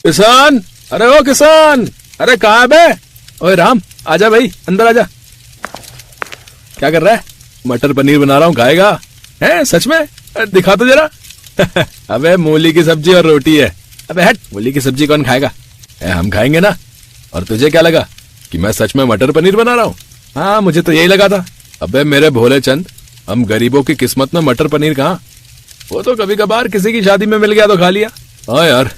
किसान, अरे ओ किसान, अरे कहाँ है बे? ओए राम, आजा भाई, अंदर आजा। क्या कर रहा है? मटर पनीर बना रहा हूँ, खाएगा? है सच में? दिखा तो जरा। अबे मूली की सब्जी और रोटी है। अबे हट, मूली की सब्जी कौन खाएगा? हम खाएंगे ना। और तुझे क्या लगा कि मैं सच में मटर पनीर बना रहा हूँ? हाँ, मुझे तो यही लगा था। अबे मेरे भोले चंद, हम गरीबों की किस्मत में मटर पनीर कहाँ? वो तो कभी कभार किसी की शादी में मिल गया तो खा लिया। हाँ यार,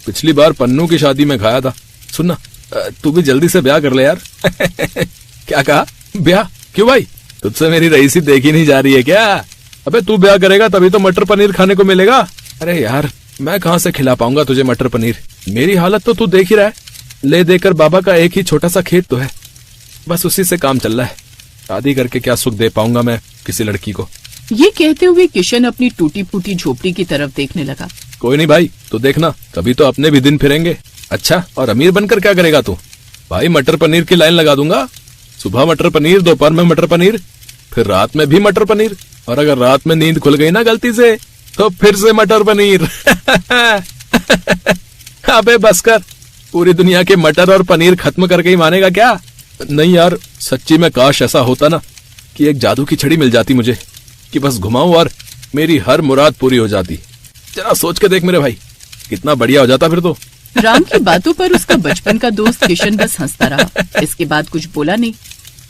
पिछली बार पन्नू की शादी में खाया था। सुनना, तू भी जल्दी से ब्याह कर ले यार। क्या कहा? ब्याह? क्यों भाई, तुझसे मेरी रईसी देखी नहीं जा रही है क्या? अबे तू ब्याह करेगा तभी तो मटर पनीर खाने को मिलेगा। अरे यार, मैं कहाँ से खिला पाऊंगा तुझे मटर पनीर? मेरी हालत तो तू देख ही रहा है। ले देकर बाबा का एक ही छोटा सा खेत तो है, बस उसी से काम चल रहा है। शादी करके क्या सुख दे पाऊंगा मैं किसी लड़की को? ये कहते हुए किशन अपनी टूटी फूटी झोपड़ी की तरफ देखने लगा। कोई नहीं भाई, तो देखना, कभी तो अपने भी दिन फिरेंगे। अच्छा, और अमीर बनकर क्या करेगा तू? भाई मटर पनीर की लाइन लगा दूंगा। सुबह मटर पनीर, दोपहर में मटर पनीर, फिर रात में भी मटर पनीर, और अगर रात में नींद खुल गई ना गलती से तो फिर से मटर पनीर। अबे बस कर, पूरी दुनिया के मटर और पनीर खत्म करके ही मानेगा क्या? नहीं यार, सच्ची में काश ऐसा होता ना कि एक जादू की छड़ी मिल जाती मुझे, कि बस घुमाऊं और मेरी हर मुराद पूरी हो जाती। जरा सोच के देख मेरे भाई, कितना बढ़िया हो जाता फिर तो। राम की बातों पर उसका बचपन का दोस्त किशन बस हंसता रहा। इसके बाद कुछ बोला नहीं।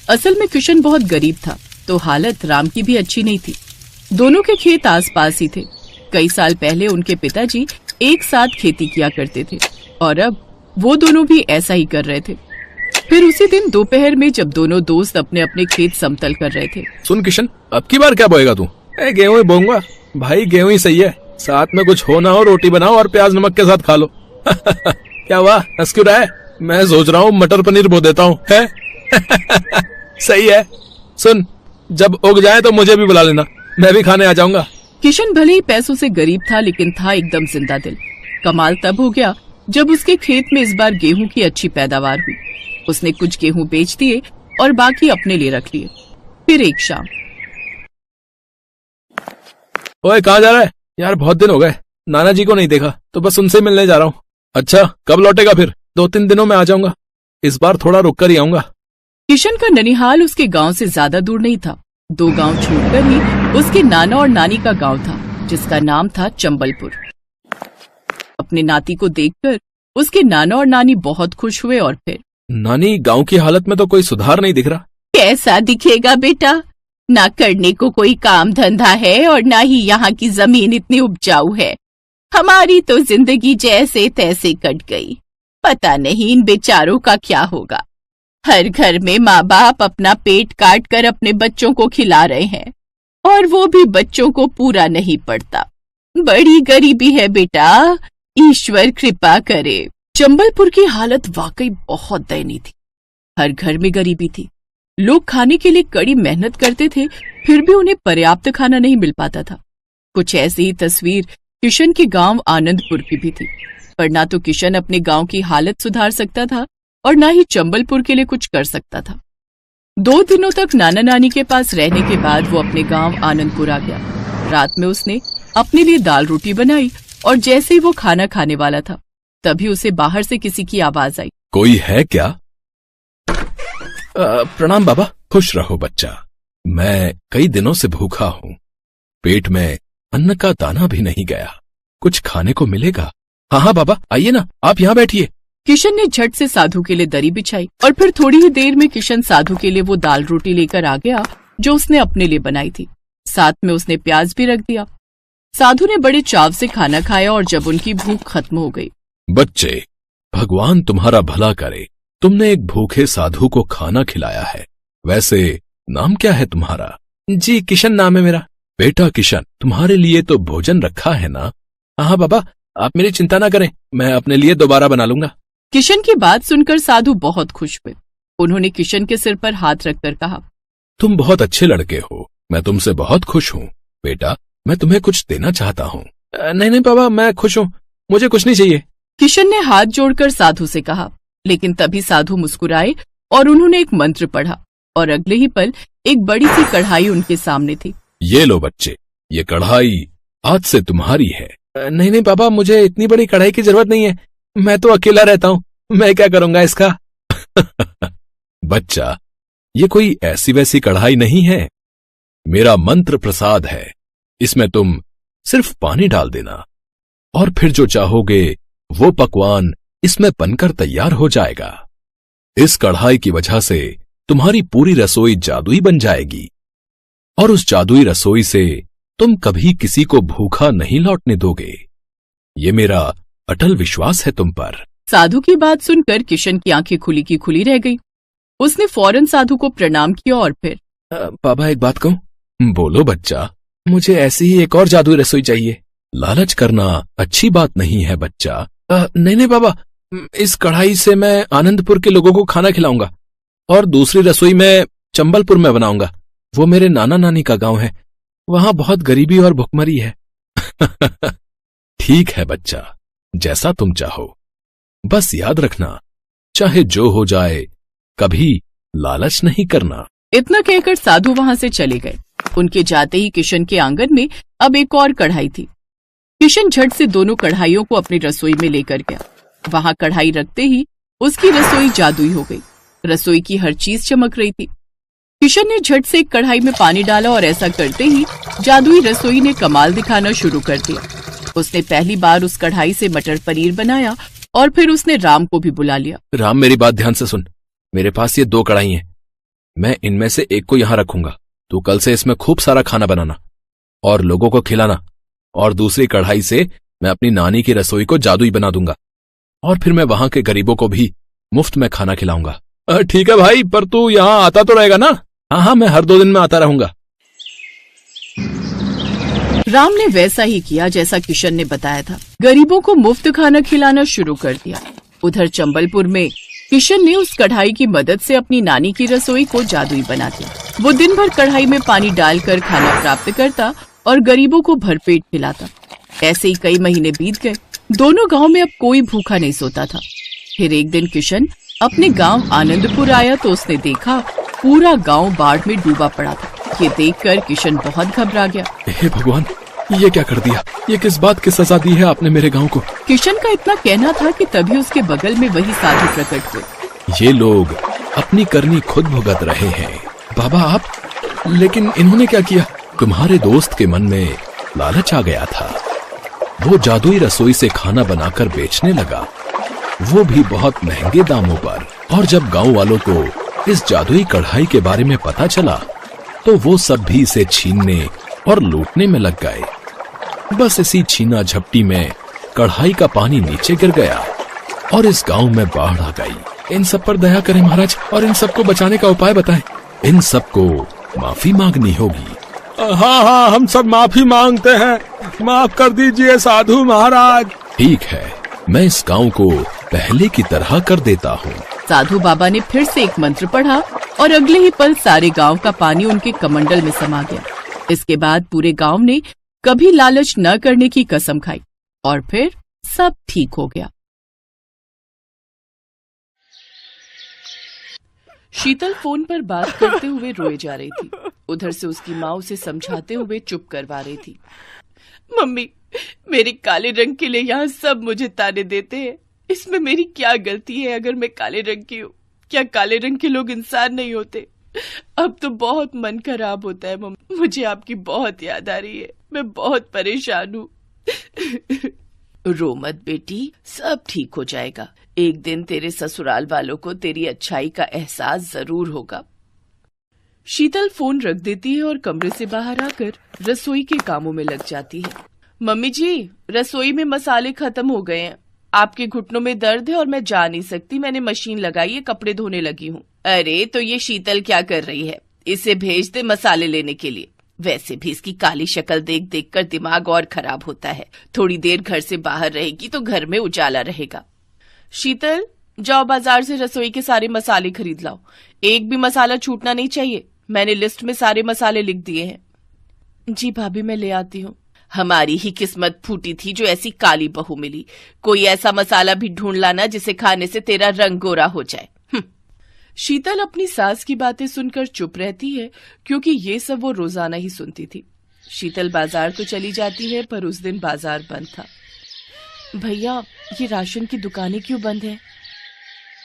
असल में किशन बहुत गरीब था, तो हालत राम की भी अच्छी नहीं थी। दोनों के खेत आसपास ही थे। कई साल पहले उनके पिताजी एक साथ खेती किया करते थे और अब वो दोनों भी ऐसा ही कर रहे थे। फिर उसी दिन दोपहर में जब दोनों दोस्त अपने अपने खेत समतल कर रहे थे। सुन किशन, अब की बार क्या बोएगा तू? गेहूं ही बोऊंगा भाई, गेहूं ही सही है। साथ में कुछ हो ना हो, रोटी बनाओ और प्याज नमक के साथ खा लो। क्या हुआ, हंस क्यों रहा है? मैं सोच रहा हूँ मटर पनीर बो देता हूँ। है? सही है। सुन, जब उग जाए तो मुझे भी बुला लेना, मैं भी खाने आ जाऊंगा। किशन भले ही पैसों से गरीब था, लेकिन था एकदम जिंदा दिल। कमाल तब हो गया जब उसके खेत में इस बार गेहूं की अच्छी पैदावार हुई। उसने कुछ गेहूं बेच दिए और बाकी अपने लिए रख लिए। फिर एक शाम। ओए कहाँ जा रहा है यार? बहुत दिन हो गए, नाना जी को नहीं देखा, तो बस उनसे मिलने जा रहा हूँ। अच्छा, कब लौटेगा फिर? 2-3 दिनों में आ जाऊंगा। इस बार थोड़ा रुक कर ही आऊंगा। किशन का ननिहाल उसके गांव से ज्यादा दूर नहीं था। 2 गांव छोड़कर ही उसके नाना और नानी का गांव था, जिसका नाम था चंबलपुर। अपने नाती को देखकर उसके नाना और नानी बहुत खुश हुए। और फिर नानी, गांव की हालत में तो कोई सुधार नहीं दिख रहा। कैसा दिखेगा बेटा? ना करने को कोई काम धंधा है और ना ही यहाँ की जमीन इतनी उपजाऊ है। हमारी तो जिंदगी जैसे तैसे कट गई। पता नहीं इन बेचारों का क्या होगा। हर घर में माँ बाप अपना पेट काट कर अपने बच्चों को खिला रहे हैं, और वो भी बच्चों को पूरा नहीं पड़ता। बड़ी गरीबी है बेटा, ईश्वर कृपा करे। चंबलपुर की हालत वाकई बहुत दयनीय थी। हर घर में गरीबी थी। लोग खाने के लिए कड़ी मेहनत करते थे, फिर भी उन्हें पर्याप्त खाना नहीं मिल पाता था। कुछ ऐसी ही तस्वीर किशन के गांव आनंदपुर की भी थी। पर ना तो किशन अपने गांव की हालत सुधार सकता था और ना ही चंबलपुर के लिए कुछ कर सकता था। 2 दिनों तक नाना नानी के पास रहने के बाद वो अपने गांव आनंदपुर आ गया। रात में उसने अपने लिए दाल रोटी बनाई और जैसे ही वो खाना खाने वाला था, तभी उसे बाहर से किसी की आवाज आई। कोई है क्या? प्रणाम बाबा। खुश रहो बच्चा, मैं कई दिनों से भूखा हूँ। पेट में अन्न का दाना भी नहीं गया, कुछ खाने को मिलेगा? हाँ हाँ बाबा, आइए ना, आप यहाँ बैठिए। किशन ने झट से साधु के लिए दरी बिछाई और फिर थोड़ी ही देर में किशन साधु के लिए वो दाल रोटी लेकर आ गया जो उसने अपने लिए बनाई थी। साथ में उसने प्याज भी रख दिया। साधु ने बड़े चाव से खाना खाया और जब उनकी भूख खत्म हो गई। बच्चे, भगवान तुम्हारा भला करे, तुमने एक भूखे साधु को खाना खिलाया है। वैसे नाम क्या है तुम्हारा? जी किशन नाम है मेरा। बेटा किशन, तुम्हारे लिए तो भोजन रखा है ना? हाँ बाबा, आप मेरी चिंता ना करें, मैं अपने लिए दोबारा बना लूंगा। किशन की बात सुनकर साधु बहुत खुश हुए। उन्होंने किशन के सिर पर हाथ रखकर कहा, तुम बहुत अच्छे लड़के हो, मैं तुमसे बहुत खुश हूँ। बेटा, मैं तुम्हें कुछ देना चाहता हूँ। नहीं बाबा, मैं खुश हूँ, मुझे कुछ नहीं चाहिए। किशन ने हाथ जोड़कर साधु से कहा, लेकिन तभी साधु मुस्कुराए और उन्होंने एक मंत्र पढ़ा और अगले ही पल एक बड़ी सी कढ़ाई उनके सामने थी। ये लो बच्चे, ये कढ़ाई आज से तुम्हारी है। नहीं बाबा, मुझे इतनी बड़ी कढ़ाई की जरूरत नहीं है, मैं तो अकेला रहता हूँ, मैं क्या करूंगा इसका। बच्चा, ये कोई ऐसी वैसी कढ़ाई नहीं है, मेरा मंत्र प्रसाद है। इसमें तुम सिर्फ पानी डाल देना और फिर जो चाहोगे वो पकवान इसमें बनकर तैयार हो जाएगा। इस कढ़ाई की वजह से तुम्हारी पूरी रसोई जादुई बन जाएगी और उस जादुई रसोई से तुम कभी किसी को भूखा नहीं लौटने दोगे। ये मेरा अटल विश्वास है तुम पर। साधु की बात सुनकर किशन की आंखें खुली की खुली रह गई। उसने फौरन साधु को प्रणाम किया और फिर पापा एक बात कहूं? बोलो बच्चा। मुझे ऐसी ही एक और जादुई रसोई चाहिए। लालच करना अच्छी बात नहीं है बच्चा। नहीं नहीं पापा, इस कढ़ाई से मैं आनंदपुर के लोगों को खाना खिलाऊंगा और दूसरी रसोई मैं चंबलपुर में बनाऊंगा। वो मेरे नाना नानी का गांव है, वहां बहुत गरीबी और भुखमरी है। ठीक है बच्चा, जैसा तुम चाहो, बस याद रखना चाहे जो हो जाए कभी लालच नहीं करना। इतना कहकर साधु वहां से चले गए। उनके जाते ही किशन के आंगन में अब एक और कढ़ाई थी। किशन झट से दोनों कढ़ाइयों को अपनी रसोई में लेकर गया। वहां कढ़ाई रखते ही उसकी रसोई जादुई हो गई। रसोई की हर चीज चमक रही थी। किशन ने झट से एक कढ़ाई में पानी डाला और ऐसा करते ही जादुई रसोई ने कमाल दिखाना शुरू कर दिया। उसने पहली बार उस कढ़ाई से मटर पनीर बनाया और फिर उसने राम को भी बुला लिया। राम, मेरी बात ध्यान से सुन। मेरे पास ये 2 कढ़ाई हैं, मैं इनमें से एक को यहां रखूंगा। तू कल से इसमें खूब सारा खाना बनाना और लोगों को खिलाना, और दूसरी कढ़ाई से मैं अपनी नानी की रसोई को जादुई बना दूंगा और फिर मैं वहां के गरीबों को भी मुफ्त में खाना खिलाऊंगा। ठीक है भाई, पर तू यहाँ आता तो रहेगा ना? हाँ, मैं हर 2 दिन में आता रहूंगा। राम ने वैसा ही किया जैसा किशन ने बताया था। गरीबों को मुफ्त खाना खिलाना शुरू कर दिया। उधर चंबलपुर में किशन ने उस कढ़ाई की मदद से अपनी नानी की रसोई को जादुई बना दिया। वो दिन भर कढ़ाई में पानी डालकर खाना प्राप्त करता और गरीबों को भरपेट खिलाता। ऐसे ही कई महीने बीत गए। दोनों गांव में अब कोई भूखा नहीं सोता था। फिर एक दिन किशन अपने गांव आनंदपुर आया तो उसने देखा पूरा गांव बाढ़ में डूबा पड़ा था। ये देखकर किशन बहुत घबरा गया। हे भगवान, ये क्या कर दिया? ये किस बात की सजा दी है आपने मेरे गांव को? किशन का इतना कहना था कि तभी उसके बगल में वही साधु प्रकट हुए। ये लोग अपनी करनी खुद भुगत रहे हैं। बाबा आप? लेकिन इन्होंने क्या किया? तुम्हारे दोस्त के मन में लालच आ गया था। वो जादुई रसोई से खाना बनाकर बेचने लगा, वो भी बहुत महंगे दामों पर। और जब गांव वालों को इस जादुई कढ़ाई के बारे में पता चला तो वो सब भी इसे छीनने और लूटने में लग गए। बस इसी छीना झपटी में कढ़ाई का पानी नीचे गिर गया और इस गांव में बाढ़ आ गई। इन सब पर दया करें महाराज और इन सबको बचाने का उपाय बताएं। इन सबको माफी मांगनी होगी। हाँ, हम सब माफी मांगते हैं, माफ कर दीजिए साधु महाराज। ठीक है, मैं इस गांव को पहले की तरह कर देता हूँ। साधु बाबा ने फिर से एक मंत्र पढ़ा और अगले ही पल सारे गांव का पानी उनके कमंडल में समा गया। इसके बाद पूरे गांव ने कभी लालच न करने की कसम खाई और फिर सब ठीक हो गया। शीतल फोन पर बात करते हुए रोए जा रही थी। उधर से उसकी माँ उसे समझाते हुए चुप करवा रही थी। मम्मी, मेरे काले रंग के लिए यहाँ सब मुझे ताने देते हैं। इसमें मेरी क्या गलती है अगर मैं काले रंग की हूँ? क्या काले रंग के लोग इंसान नहीं होते? अब तो बहुत मन खराब होता है मम्मी। मुझे आपकी बहुत याद आ रही है, मैं बहुत परेशान हूँ। रो मत बेटी, सब ठीक हो जाएगा। एक दिन तेरे ससुराल वालों को तेरी अच्छाई का एहसास जरूर होगा। शीतल फोन रख देती है और कमरे से बाहर आकर रसोई के कामों में लग जाती है। मम्मी जी, रसोई में मसाले खत्म हो गए हैं। आपके घुटनों में दर्द है और मैं जा नहीं सकती, मैंने मशीन लगाई है, कपड़े धोने लगी हूँ। अरे तो ये शीतल क्या कर रही है? इसे भेज दे मसाले लेने के लिए। वैसे भी इसकी काली शक्ल देख देख कर दिमाग और खराब होता है। थोड़ी देर घर से बाहर रहेगी तो घर में उजाला रहेगा। शीतल, जाओ बाजार से रसोई के सारे मसाले खरीद लाओ। एक भी मसाला छूटना नहीं चाहिए। मैंने लिस्ट में सारे मसाले लिख दिए हैं। जी भाभी, मैं ले आती हूँ। हमारी ही किस्मत फूटी थी जो ऐसी काली बहू मिली। कोई ऐसा मसाला भी ढूंढ लाना जिसे खाने से तेरा रंग गोरा हो जाए। शीतल अपनी सास की बातें सुनकर चुप रहती है क्योंकि ये सब वो रोजाना ही सुनती थी। शीतल बाजार तो चली जाती है पर उस दिन बाजार बंद था। भैया, ये राशन की दुकानें क्यों बंद हैं?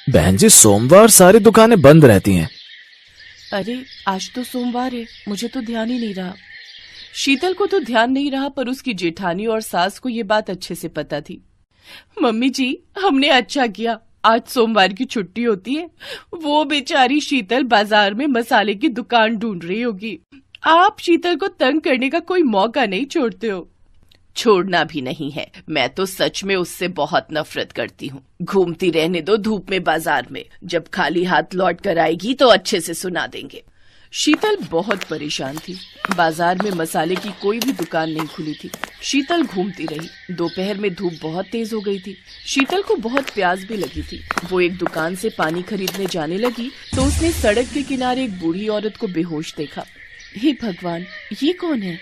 बहन जी, सोमवार सारी दुकानें बंद रहती हैं। अरे आज तो सोमवार है, मुझे तो ध्यान ही नहीं रहा। शीतल को तो ध्यान नहीं रहा, पर उसकी जेठानी और सास को ये बात अच्छे से पता थी। मम्मी जी, हमने अच्छा किया, आज सोमवार की छुट्टी होती है। वो बेचारी शीतल बाजार में मसाले की दुकान ढूंढ रही होगी। आप शीतल को तंग करने का कोई मौका नहीं छोड़ते हो। छोड़ना भी नहीं है, मैं तो सच में उससे बहुत नफरत करती हूँ। घूमती रहने दो धूप में बाजार में, जब खाली हाथ लौट कर आएगी तो अच्छे से सुना देंगे। शीतल बहुत परेशान थी। बाजार में मसाले की कोई भी दुकान नहीं खुली थी। शीतल घूमती रही। दोपहर में धूप बहुत तेज हो गई थी। शीतल को बहुत प्यास भी लगी थी। वो एक दुकान से पानी खरीदने जाने लगी तो उसने सड़क के किनारे एक बूढ़ी औरत को बेहोश देखा। हे भगवान, ये कौन है?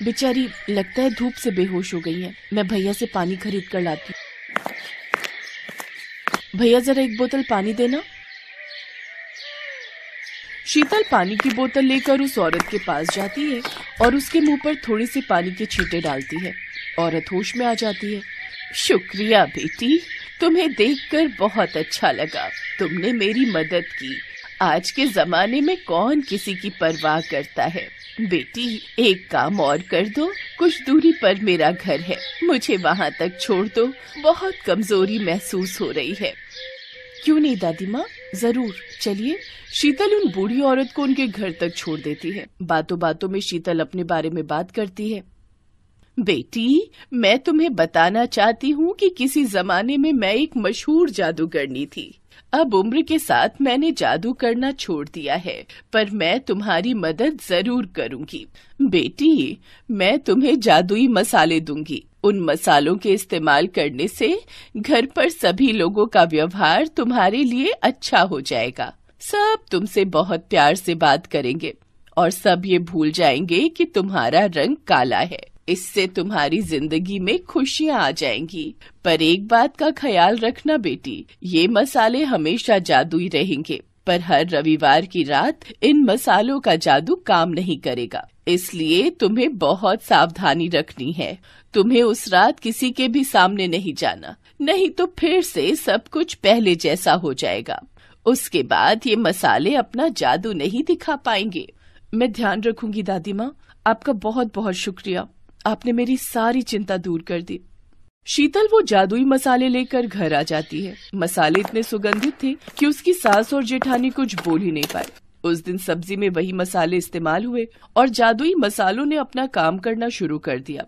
बेचारी लगता है धूप से बेहोश हो गई है। मैं भैया से पानी खरीद कर लाती हूँ। भैया, जरा एक बोतल पानी देना। शीतल पानी की बोतल लेकर उस औरत के पास जाती है और उसके मुंह पर थोड़ी सी पानी के छींटे डालती है। औरत होश में आ जाती है। शुक्रिया बेटी, तुम्हें देखकर बहुत अच्छा लगा। तुमने मेरी मदद की। आज के जमाने में कौन किसी की परवाह करता है। बेटी, एक काम और कर दो, कुछ दूरी पर मेरा घर है, मुझे वहाँ तक छोड़ दो। बहुत कमजोरी महसूस हो रही है। क्यों नहीं दादी माँ, जरूर, चलिए। शीतल उन बूढ़ी औरत को उनके घर तक छोड़ देती है। बातों बातों में शीतल अपने बारे में बात करती है। बेटी, मैं तुम्हें बताना चाहती हूँ कि किसी जमाने में मैं एक मशहूर जादूगरनी थी। अब उम्र के साथ मैंने जादू करना छोड़ दिया है, पर मैं तुम्हारी मदद जरूर करूँगी। बेटी, मैं तुम्हें जादुई मसाले दूंगी। उन मसालों के इस्तेमाल करने से घर पर सभी लोगों का व्यवहार तुम्हारे लिए अच्छा हो जाएगा। सब तुमसे बहुत प्यार से बात करेंगे और सब ये भूल जाएंगे कि तुम्हारा रंग काला है। इससे तुम्हारी जिंदगी में खुशियाँ आ जाएंगी। पर एक बात का ख्याल रखना बेटी, ये मसाले हमेशा जादुई रहेंगे, पर हर रविवार की रात इन मसालों का जादू काम नहीं करेगा। इसलिए तुम्हें बहुत सावधानी रखनी है। तुम्हें उस रात किसी के भी सामने नहीं जाना, नहीं तो फिर से सब कुछ पहले जैसा हो जाएगा। उसके बाद ये मसाले अपना जादू नहीं दिखा पाएंगे। मैं ध्यान रखूंगी दादी माँ, आपका बहुत बहुत शुक्रिया। आपने मेरी सारी चिंता दूर कर दी। शीतल वो जादुई मसाले लेकर घर आ जाती है। मसाले इतने सुगंधित थे कि उसकी सास और जेठानी कुछ बोल ही नहीं पाए। उस दिन सब्जी में वही मसाले इस्तेमाल हुए और जादुई मसालों ने अपना काम करना शुरू कर दिया।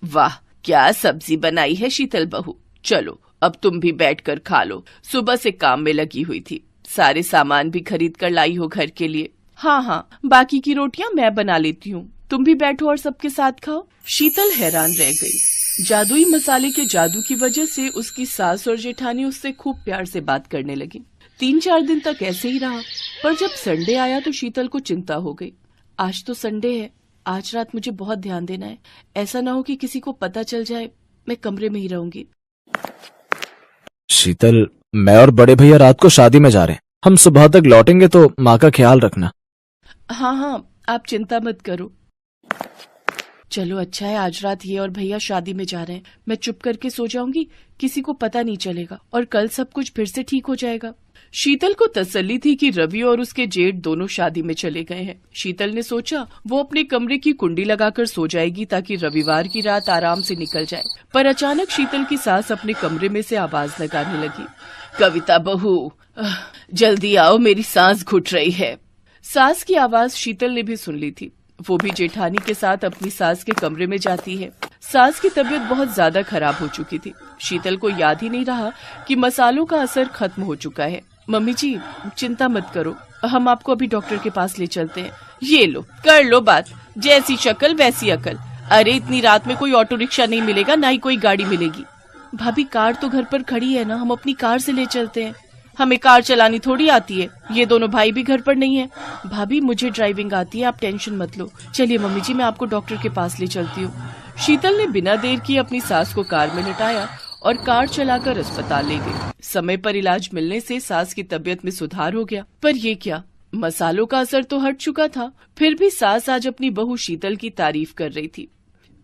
वाह, क्या सब्जी बनाई है शीतल बहू। चलो अब तुम भी बैठकर खा लो। सुबह से काम में लगी हुई थी। सारे सामान भी खरीद कर लाई हो घर के लिए। हाँ, बाकी की रोटियां मैं बना लेती हूँ। तुम भी बैठो और सबके साथ खाओ। शीतल हैरान रह गई। जादुई मसाले के जादू की वजह से उसकी सास और जेठानी उससे खूब प्यार से बात करने लगी। 3-4 दिन तक ऐसे ही रहा, पर जब संडे आया तो शीतल को चिंता हो गई। आज तो संडे है, आज रात मुझे बहुत ध्यान देना है। ऐसा ना हो कि किसी को पता चल जाए। मैं कमरे में ही रहूंगी। शीतल, मैं और बड़े भैया रात को शादी में जा रहे हैं। हम सुबह तक लौटेंगे, तो माँ का ख्याल रखना। हाँ, आप चिंता मत करो। चलो अच्छा है, आज रात ये और भैया शादी में जा रहे हैं। मैं चुप करके सो जाऊंगी, किसी को पता नहीं चलेगा और कल सब कुछ फिर से ठीक हो जाएगा। शीतल को तसल्ली थी कि रवि और उसके जेठ दोनों शादी में चले गए हैं। शीतल ने सोचा वो अपने कमरे की कुंडी लगाकर सो जाएगी ताकि रविवार की रात आराम से निकल जाए। पर अचानक शीतल की सास अपने कमरे में से आवाज लगाने लगी। कविता बहू, जल्दी आओ, मेरी सांस घुट रही है। सास की आवाज शीतल ने भी सुन ली थी। वो भी जेठानी के साथ अपनी सास के कमरे में जाती है। सास की तबीयत बहुत ज्यादा खराब हो चुकी थी। शीतल को याद ही नहीं रहा कि मसालों का असर खत्म हो चुका है। मम्मी जी, चिंता मत करो, हम आपको अभी डॉक्टर के पास ले चलते हैं। ये लो, कर लो बात। जैसी शक्ल वैसी अकल। अरे इतनी रात में कोई ऑटो रिक्शा नहीं मिलेगा, ना ही कोई गाड़ी मिलेगी। भाभी, कार तो घर पर खड़ी है ना, हम अपनी कार से ले चलते हैं। हमें कार चलानी थोड़ी आती है। ये दोनों भाई भी घर पर नहीं है। भाभी, मुझे ड्राइविंग आती है, आप टेंशन मत लो। चलिए मम्मी जी, मैं आपको डॉक्टर के पास ले चलती हूँ। शीतल ने बिना देर किए अपनी सास को कार में लिटाया और कार चलाकर अस्पताल ले गई। समय पर इलाज मिलने से सास की तबीयत में सुधार हो गया। पर ये क्या, मसालों का असर तो हट चुका था, फिर भी सास आज अपनी बहू शीतल की तारीफ कर रही थी।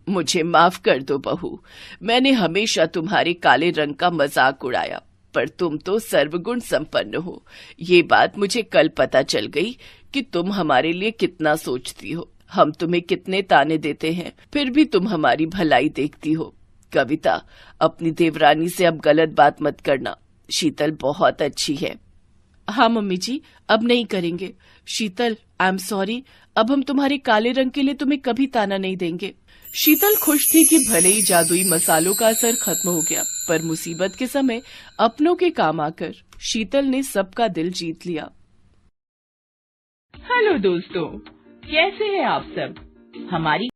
मुझे माफ कर दो बहू, मैंने हमेशा तुम्हारे काले रंग का मजाक उड़ाया, पर तुम तो सर्वगुण संपन्न हो। ये बात मुझे कल पता चल गई कि तुम हमारे लिए कितना सोचती हो। हम तुम्हें कितने ताने देते हैं, फिर भी तुम हमारी भलाई देखती हो। कविता, अपनी देवरानी से अब गलत बात मत करना। शीतल बहुत अच्छी है। हाँ मम्मी जी, अब नहीं करेंगे। शीतल, आई एम सॉरी, अब हम तुम्हारे काले रंग के लिए तुम्हें कभी ताना नहीं देंगे। शीतल खुश थी कि भले ही जादुई मसालों का असर खत्म हो गया, पर मुसीबत के समय अपनों के काम आकर शीतल ने सबका दिल जीत लिया। हेलो दोस्तों, कैसे हैं आप सब? हमारी